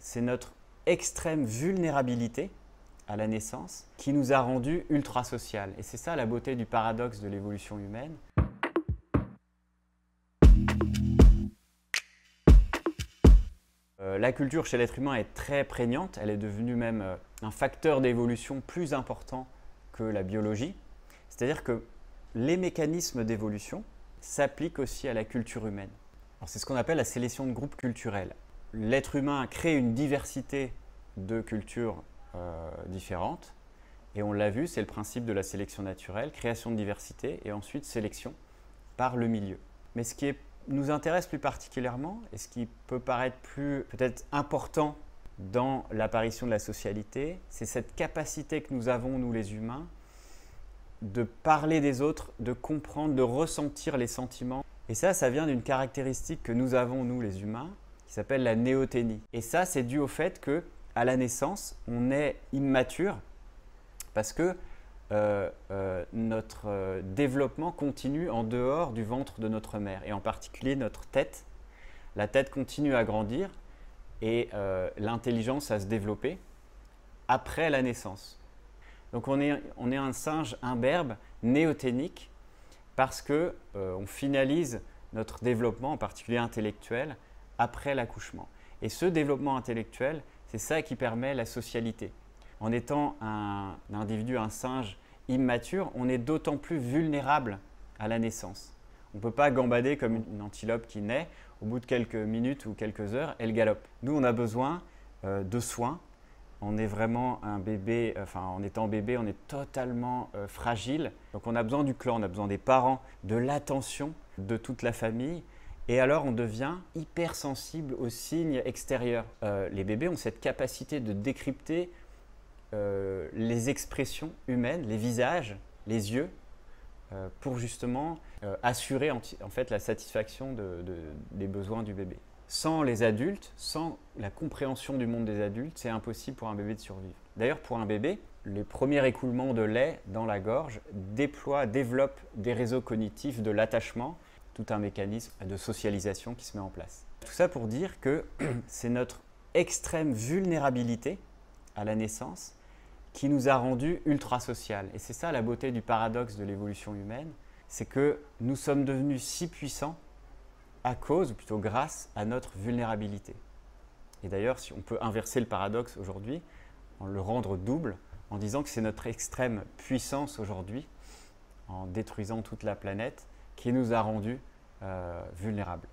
c'est notre extrême vulnérabilité à la naissance qui nous a rendus ultra social. Et c'est ça la beauté du paradoxe de l'évolution humaine. La culture chez l'être humain est très prégnante, elle est devenue même un facteur d'évolution plus important que la biologie. C'est-à-dire que les mécanismes d'évolution s'appliquent aussi à la culture humaine. C'est ce qu'on appelle la sélection de groupe culturel. L'être humain crée une diversité de cultures différentes, et on l'a vu, c'est le principe de la sélection naturelle, création de diversité et ensuite sélection par le milieu. Mais ce qui nous intéresse plus particulièrement, et ce qui peut paraître plus peut-être important dans l'apparition de la socialité, c'est cette capacité que nous avons, nous les humains, de parler des autres, de comprendre, de ressentir les sentiments. Et ça vient d'une caractéristique que nous avons, nous les humains, qui s'appelle la néothénie. Et ça, c'est dû au fait que à la naissance, on est immature parce que notre développement continue en dehors du ventre de notre mère, et en particulier notre tête. La tête continue à grandir et l'intelligence à se développer après la naissance. Donc on est un singe imberbe, néothénique, parce qu'on finalise notre développement, en particulier intellectuel, après l'accouchement. Et ce développement intellectuel, c'est ça qui permet la socialité. En étant un individu, un singe immature, on est d'autant plus vulnérable à la naissance. On ne peut pas gambader comme une antilope qui naît. Au bout de quelques minutes ou quelques heures, elle galope. Nous, on a besoin de soins. On est vraiment un bébé, en étant bébé, on est totalement fragile. Donc on a besoin du clan, on a besoin des parents, de l'attention de toute la famille. Et alors on devient hypersensible aux signes extérieurs. Les bébés ont cette capacité de décrypter les expressions humaines, les visages, les yeux, pour justement assurer en fait la satisfaction des besoins du bébé. Sans les adultes, sans la compréhension du monde des adultes, c'est impossible pour un bébé de survivre. D'ailleurs, pour un bébé, les premiers écoulements de lait dans la gorge développent des réseaux cognitifs de l'attachement, tout un mécanisme de socialisation qui se met en place. Tout ça pour dire que c'est notre extrême vulnérabilité à la naissance qui nous a rendus ultra social. Et c'est ça la beauté du paradoxe de l'évolution humaine, c'est que nous sommes devenus si puissants à cause, ou plutôt grâce, à notre vulnérabilité. Et d'ailleurs, si on peut inverser le paradoxe aujourd'hui, en le rendre double, en disant que c'est notre extrême puissance aujourd'hui, en détruisant toute la planète, qui nous a rendus vulnérables.